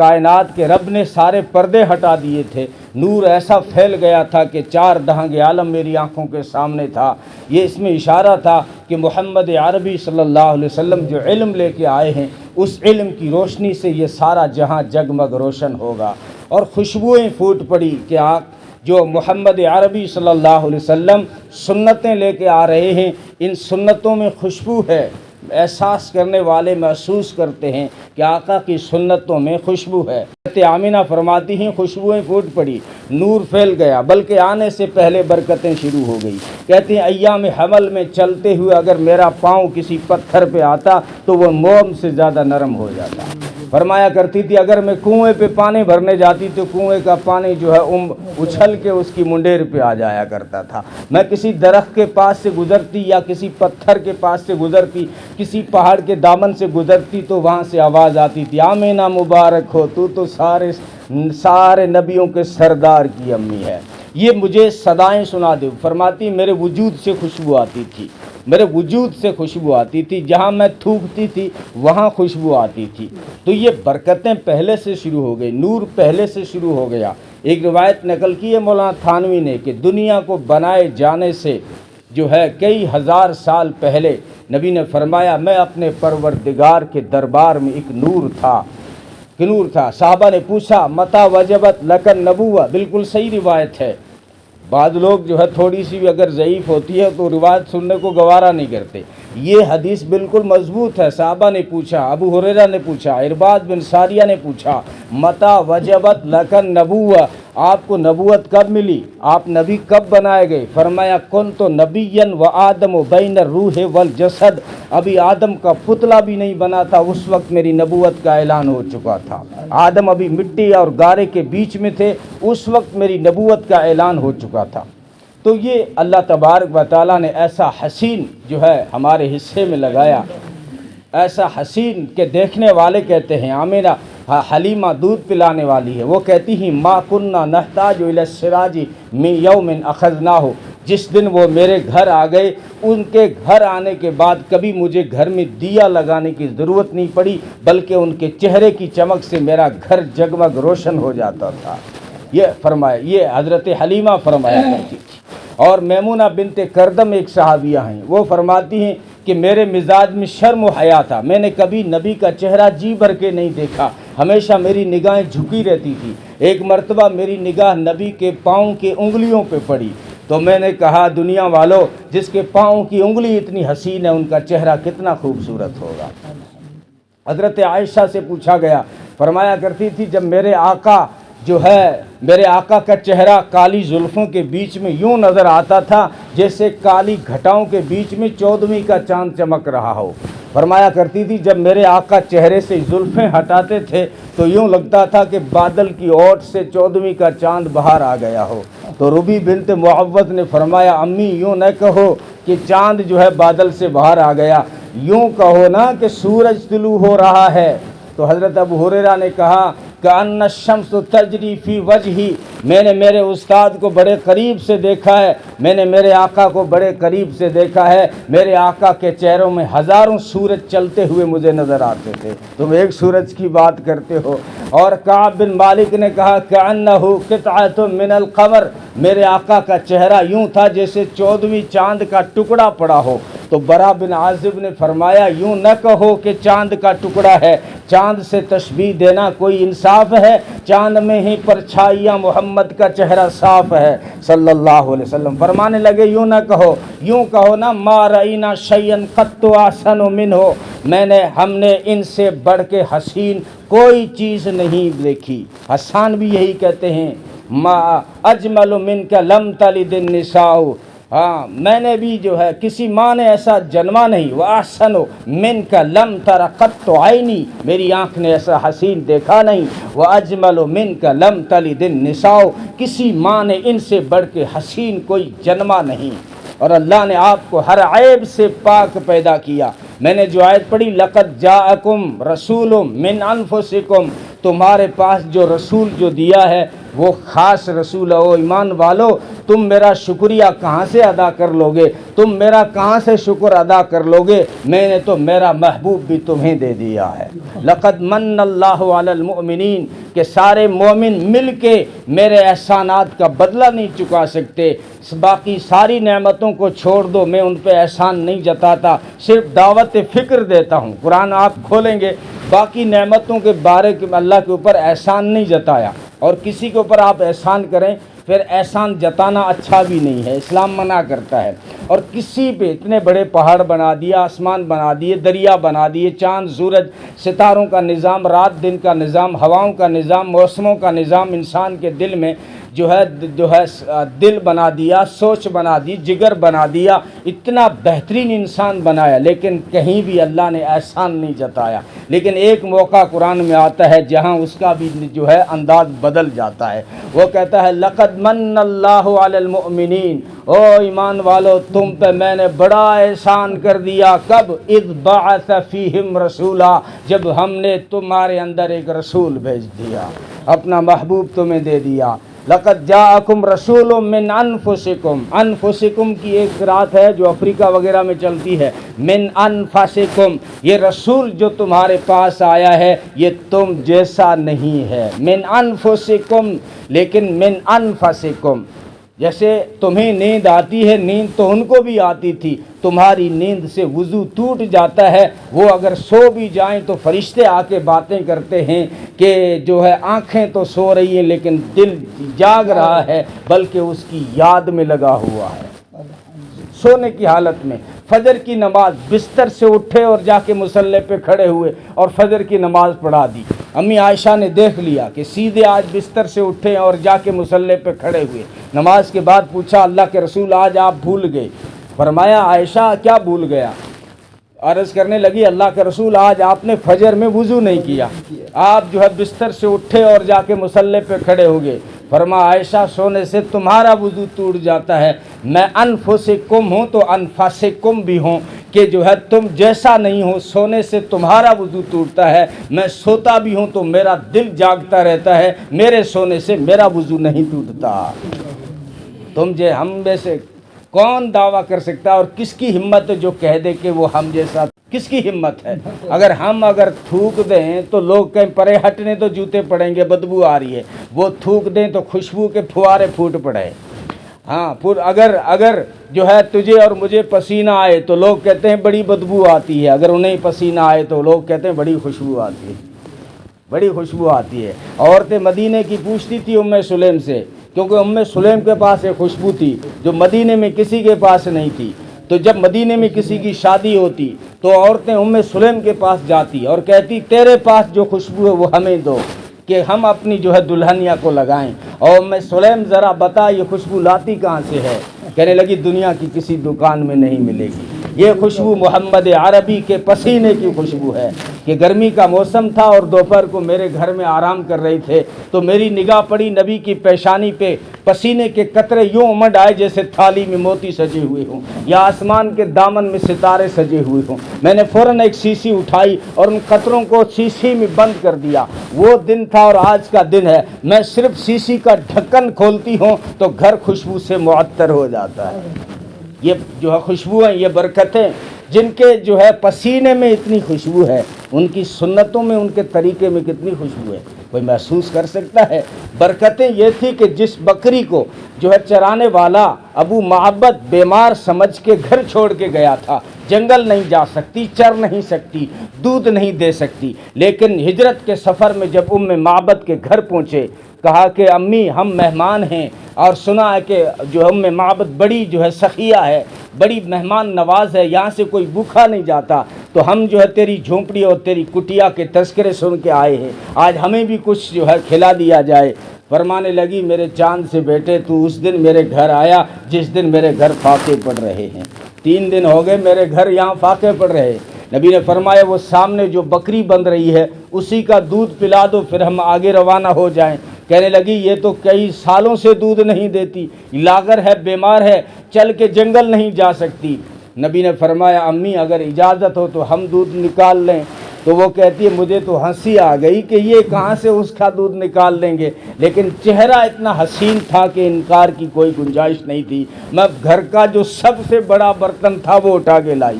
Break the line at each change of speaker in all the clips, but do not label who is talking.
کائنات کے رب نے سارے پردے ہٹا دیے تھے، نور ایسا پھیل گیا تھا کہ چار دہنگ عالم میری آنکھوں کے سامنے تھا۔ یہ اس میں اشارہ تھا کہ محمد عربی صلی اللہ علیہ وسلم جو علم لے کے آئے ہیں، اس علم کی روشنی سے یہ سارا جہاں جگمگ روشن ہوگا۔ اور خوشبوئیں پھوٹ پڑی کہ جو محمد عربی صلی اللہ علیہ وسلم سنتیں لے کے آ رہے ہیں، ان سنتوں میں خوشبو ہے۔ احساس کرنے والے محسوس کرتے ہیں کہ آقا کی سنتوں میں خوشبو ہے۔ حضرت آمینہ فرماتی ہیں خوشبوئیں پھوٹ پڑی، نور پھیل گیا، بلکہ آنے سے پہلے برکتیں شروع ہو گئی۔ کہتے ہیں ایام حمل میں چلتے ہوئے اگر میرا پاؤں کسی پتھر پہ آتا تو وہ موم سے زیادہ نرم ہو جاتا۔ فرمایا کرتی تھی اگر میں کنویں پہ پانی بھرنے جاتی تو کنویں کا پانی جو ہے اچھل کے اس کی منڈیر پہ آ جایا کرتا تھا۔ میں کسی درخت کے پاس سے گزرتی یا کسی پتھر کے پاس سے گزرتی، کسی پہاڑ کے دامن سے گزرتی تو وہاں سے آواز آتی تھی آمینہ مبارک ہو، تو سارے نبیوں کے سردار کی امی ہے۔ یہ مجھے صدائیں سنا دے۔ فرماتی میرے وجود سے خوشبو آتی تھی، میرے وجود سے خوشبو آتی تھی، جہاں میں تھوکتی تھی وہاں خوشبو آتی تھی۔ تو یہ برکتیں پہلے سے شروع ہو گئی، نور پہلے سے شروع ہو گیا۔ ایک روایت نقل کی ہے مولانا تھانوی نے کہ دنیا کو بنائے جانے سے جو ہے کئی ہزار سال پہلے نبی نے فرمایا میں اپنے پروردگار کے دربار میں ایک نور تھا، نور تھا۔ صحابہ نے پوچھا متا وجبت لکن نبوہ، بالکل صحیح روایت ہے۔ بعض لوگ جو ہے تھوڑی سی بھی اگر ضعیف ہوتی ہے تو روایت سننے کو گوارا نہیں کرتے۔ یہ حدیث بالکل مضبوط ہے۔ صحابہ نے پوچھا، ابو ہریرہ نے پوچھا، ارباد بن ساریہ نے پوچھا متا وجبت لکن نبوہ، آپ کو نبوت کب ملی، آپ نبی کب بنائے گئے؟ فرمایا کنت نبیا و آدم بین الروح والجسد، ابھی آدم کا پتلا بھی نہیں بنا تھا اس وقت میری نبوت کا اعلان ہو چکا تھا۔ آدم ابھی مٹی اور گارے کے بیچ میں تھے، اس وقت میری نبوت کا اعلان ہو چکا تھا۔ تو یہ اللہ تبارک و تعالیٰ نے ایسا حسین جو ہے ہمارے حصے میں لگایا، ایسا حسین کہ دیکھنے والے کہتے ہیں آمینہ حلیمہ دودھ پلانے والی ہے، وہ کہتی ہیں ما کننا نحتاج الی السراج من یوم اخذناہ، جس دن وہ میرے گھر آ گئے ان کے گھر آنے کے بعد کبھی مجھے گھر میں دیا لگانے کی ضرورت نہیں پڑی، بلکہ ان کے چہرے کی چمک سے میرا گھر جگمگ روشن ہو جاتا تھا۔ یہ فرمایا، یہ حضرت حلیمہ فرمایا کرتی تھی۔ اور میمونہ بنت کردم ایک صحابیہ ہیں، وہ فرماتی ہیں کہ میرے مزاج میں شرم و حیا تھا، میں نے کبھی نبی کا چہرہ جی بھر کے نہیں دیکھا، ہمیشہ میری نگاہیں جھکی رہتی تھی۔ ایک مرتبہ میری نگاہ نبی کے پاؤں کے انگلیوں پہ پڑی تو میں نے کہا دنیا والو جس کے پاؤں کی انگلی اتنی حسین ہے ان کا چہرہ کتنا خوبصورت ہوگا۔ حضرت عائشہ سے پوچھا گیا، فرمایا کرتی تھی جب میرے آقا جو ہے میرے آقا کا چہرہ کالی زلفوں کے بیچ میں یوں نظر آتا تھا جیسے کالی گھٹاؤں کے بیچ میں 14ویں کا چاند چمک رہا ہو۔ فرمایا کرتی تھی جب میرے آقا چہرے سے زلفیں ہٹاتے تھے تو یوں لگتا تھا کہ بادل کی اوٹ سے 14ویں کا چاند باہر آ گیا ہو۔ تو ربی بنت معوذ نے فرمایا امی یوں نہ کہو کہ چاند جو ہے بادل سے باہر آ گیا، یوں کہو نا کہ سورج طلوع ہو رہا ہے۔ تو حضرت ابو ہریرہ نے کہا کأن الشمس تجری فی وجہی، میں نے میرے استاد کو بڑے قریب سے دیکھا ہے، میں نے میرے آقا کو بڑے قریب سے دیکھا ہے، میرے آقا کے چہروں میں ہزاروں سورج چلتے ہوئے مجھے نظر آتے تھے، تم ایک سورج کی بات کرتے ہو۔ اور کعب بن مالک نے کہا کأنہ قطعۃ من القمر، میرے آقا کا چہرہ یوں تھا جیسے 14ویں چاند کا ٹکڑا پڑا ہو۔ تو برا بن عازب نے فرمایا یوں نہ کہو کہ چاند کا ٹکڑا ہے، چاند سے تشبیہ دینا کوئی انصاف ہے؟ چاند میں ہی پرچھائیاں محمد کا چہرہ صاف ہے صلی اللہ علیہ وسلم۔ فرمانے لگے یوں نہ کہو، یوں کہو نا ما رأینا شیئا قط احسن منہ، ہم نے ان سے بڑھ کے حسین کوئی چیز نہیں دیکھی۔ حسان بھی یہی کہتے ہیں ما اجمل منک لم تلد النساء، ہاں میں نے بھی جو ہے کسی ماں نے ایسا جنما نہیں، وَأَحْسَنُ مِنْكَ لَمْ تَرَ قَطُّ عَيْنِي، میری آنکھ نے ایسا حسین دیکھا نہیں، وَأَجْمَلُ مِنْكَ لَمْ تَلِدِ النِّسَاءُ، کسی ماں نے ان سے بڑھ کے حسین کوئی جنما نہیں۔ اور اللہ نے آپ کو ہر عیب سے پاک پیدا کیا۔ میں نے جو آیت پڑھی لَقَدْ جَاءَكُمْ رَسُولٌ مِّنْ أَنفُسِكُمْ، تمہارے پاس جو رسول جو دیا ہے وہ خاص رسول ہے۔ او ایمان والو، تم میرا شکریہ کہاں سے ادا کر لو گے؟ تم میرا کہاں سے شکر ادا کر لو گے؟ میں نے تو میرا محبوب بھی تمہیں دے دیا ہے۔ لقد من اللہ علی المؤمنین، کہ سارے مومن مل کے میرے احسانات کا بدلہ نہیں چکا سکتے۔ باقی ساری نعمتوں کو چھوڑ دو، میں ان پہ احسان نہیں جتاتا، صرف دعوت فکر دیتا ہوں۔ قرآن آپ کھولیں گے، باقی نعمتوں کے بارے میں اللہ کے اوپر احسان نہیں جتایا، اور کسی کے اوپر آپ احسان کریں پھر احسان جتانا اچھا بھی نہیں ہے، اسلام منع کرتا ہے۔ اور کسی پہ اتنے بڑے پہاڑ بنا دیا، آسمان بنا دیے، دریا بنا دیے، چاند سورج ستاروں کا نظام، رات دن کا نظام، ہواؤں کا نظام، موسموں کا نظام، انسان کے دل میں جو ہے دل بنا دیا، سوچ بنا دی، جگر بنا دیا، اتنا بہترین انسان بنایا، لیکن کہیں بھی اللہ نے احسان نہیں جتایا۔ لیکن ایک موقع قرآن میں آتا ہے جہاں اس کا بھی جو ہے انداز بدل جاتا ہے۔ وہ کہتا ہے لقد من اللہ علی المؤمنین، او ایمان والو تم پہ میں نے بڑا احسان کر دیا۔ کب؟ اذ بعث فیہم رسولا، جب ہم نے تمہارے اندر ایک رسول بھیج دیا، اپنا محبوب تمہیں دے دیا۔ لقد جاءکم رسول من انفسکم، انفسکم کی ایک قرات ہے جو افریقہ وغیرہ میں چلتی ہے، من انفسکم، یہ رسول جو تمہارے پاس آیا ہے یہ تم جیسا نہیں ہے، من انفسکم، لیکن من انفسکم، جیسے تمہیں نیند آتی ہے، نیند تو ان کو بھی آتی تھی، تمہاری نیند سے وضو ٹوٹ جاتا ہے، وہ اگر سو بھی جائیں تو فرشتے آ کے باتیں کرتے ہیں کہ جو ہے آنکھیں تو سو رہی ہیں لیکن دل جاگ رہا ہے، بلکہ اس کی یاد میں لگا ہوا ہے۔ سونے کی حالت میں فجر کی نماز، بستر سے اٹھے اور جا کے مصلی پہ کھڑے ہوئے اور فجر کی نماز پڑھا دی۔ امی عائشہ نے دیکھ لیا کہ سیدھے آج بستر سے اٹھے اور جا کے مصلی پہ کھڑے ہوئے۔ نماز کے بعد پوچھا اللہ کے رسول آج آپ بھول گئے؟ فرمایا عائشہ کیا بھول گیا؟ عرض کرنے لگی اللہ کے رسول آج آپ نے فجر میں وضو نہیں کیا، آپ جو ہے بستر سے اٹھے اور جا کے مصلی پہ کھڑے ہو گئے۔ فرمایا عائشہ سونے سے تمہارا وضو ٹوٹ جاتا ہے، میں انفسکم ہوں تو انفسکم بھی ہوں، کہ جو ہے تم جیسا نہیں ہو، سونے سے تمہارا وضو ٹوٹتا ہے، میں سوتا بھی ہوں تو میرا دل جاگتا رہتا ہے، میرے سونے سے میرا وضو نہیں ٹوٹتا۔ تم ہم میں سے کون دعویٰ کر سکتا ہے اور کس کی ہمت ہے جو کہہ دے کہ وہ ہم جیسا؟ کس کی ہمت ہے؟ اگر ہم تھوک دیں تو لوگ کہیں پرے ہٹنے تو جوتے پڑیں گے، بدبو آ رہی ہے، وہ تھوک دیں تو خوشبو کے پھوارے پھوٹ پڑے۔ ہاں اگر جو ہے تجھے اور مجھے پسینہ آئے تو لوگ کہتے ہیں بڑی بدبو آتی ہے، اگر انہیں پسینہ آئے تو لوگ کہتے ہیں بڑی خوشبو آتی ہے، بڑی خوشبو آتی ہے۔ عورتیں مدینے کی پوچھتی تھی ام سلیم سے، کیونکہ ام سلیم کے پاس ایک خوشبو تھی جو مدینے میں کسی کے پاس نہیں تھی، تو جب مدینے میں کسی کی شادی ہوتی تو عورتیں ام سلیم کے پاس جاتی اور کہتی تیرے پاس جو خوشبو ہے وہ ہمیں دو کہ ہم اپنی جو ہے دلہنیا کو لگائیں، اور ام سلیم ذرا بتا یہ خوشبو لاتی کہاں سے ہے؟ کہنے لگی دنیا کی کسی دکان میں نہیں ملے گی، یہ خوشبو محمد عربی کے پسینے کی خوشبو ہے۔ کہ گرمی کا موسم تھا اور دوپہر کو میرے گھر میں آرام کر رہے تھے تو میری نگاہ پڑی نبی کی پیشانی پہ، پسینے کے قطرے یوں امڈ آئے جیسے تھالی میں موتی سجے ہوئے ہوں یا آسمان کے دامن میں ستارے سجے ہوئے ہوں۔ میں نے فوراً ایک سیسی اٹھائی اور ان قطروں کو سیسی میں بند کر دیا۔ وہ دن تھا اور آج کا دن ہے، میں صرف سیسی کا ڈھکن کھولتی ہوں تو گھر خوشبو سے معطر ہو جاتا ہے۔ یہ جو ہے خوشبو ہیں، یہ برکتیں جن کے جو ہے پسینے میں اتنی خوشبو ہے، ان کی سنتوں میں، ان کے طریقے میں کتنی خوشبو ہے، کوئی محسوس کر سکتا ہے؟ برکتیں یہ تھی کہ جس بکری کو جو ہے چرانے والا ابو معبد بیمار سمجھ کے گھر چھوڑ کے گیا تھا، جنگل نہیں جا سکتی، چر نہیں سکتی، دودھ نہیں دے سکتی، لیکن ہجرت کے سفر میں جب ام معبد کے گھر پہنچے، کہا کہ امی ہم مہمان ہیں، اور سنا ہے کہ جو ام معبد بڑی جو ہے سخیہ ہے، بڑی مہمان نواز ہے، یہاں سے کوئی بھوکا نہیں جاتا، تو ہم جو ہے تیری جھونپڑی اور تیری کٹیا کے تذکرے سن کے آئے ہیں، آج ہمیں بھی کچھ جو ہے کھلا دیا جائے۔ فرمانے لگی میرے چاند سے بیٹے تو اس دن میرے گھر آیا جس دن میرے گھر فاقے پڑ رہے ہیں، 3 دن ہو گئے میرے گھر یہاں فاقے پڑ رہے۔ نبی نے فرمایا وہ سامنے جو بکری بندھ رہی ہے اسی کا دودھ پلا دو پھر ہم آگے روانہ ہو جائیں۔ کہنے لگی یہ تو کئی سالوں سے دودھ نہیں دیتی، لاغر ہے، بیمار ہے، چل کے جنگل نہیں جا سکتی۔ نبی نے فرمایا امی اگر اجازت ہو تو ہم دودھ نکال لیں۔ تو وہ کہتی ہے مجھے تو ہنسی آ گئی کہ یہ کہاں سے اس کا دودھ نکال لیں گے، لیکن چہرہ اتنا حسین تھا کہ انکار کی کوئی گنجائش نہیں تھی۔ میں گھر کا جو سب سے بڑا برتن تھا وہ اٹھا کے لائی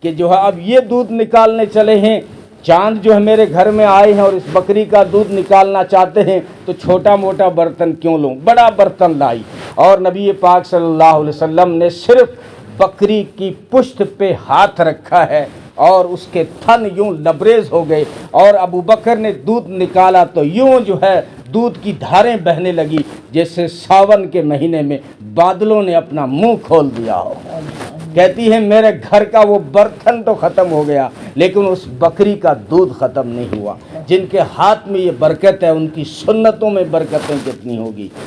کہ جو ہے اب یہ دودھ نکالنے چلے ہیں، چاند جو ہے میرے گھر میں آئے ہیں اور اس بکری کا دودھ نکالنا چاہتے ہیں، تو چھوٹا موٹا برتن کیوں لوں، بڑا برتن لائی۔ اور نبی پاک صلی اللہ علیہ وسلم نے صرف بکری کی پشت پہ ہاتھ رکھا ہے اور اس کے تھن یوں لبریز ہو گئے، اور ابو بکر نے دودھ نکالا تو یوں جو ہے دودھ کی دھاریں بہنے لگی جیسے ساون کے مہینے میں بادلوں نے اپنا منہ کھول دیا ہو۔ کہتی ہے میرے گھر کا وہ برتن تو ختم ہو گیا لیکن اس بکری کا دودھ ختم نہیں ہوا۔ جن کے ہاتھ میں یہ برکت ہے ان کی سنتوں میں برکتیں کتنی ہوگی۔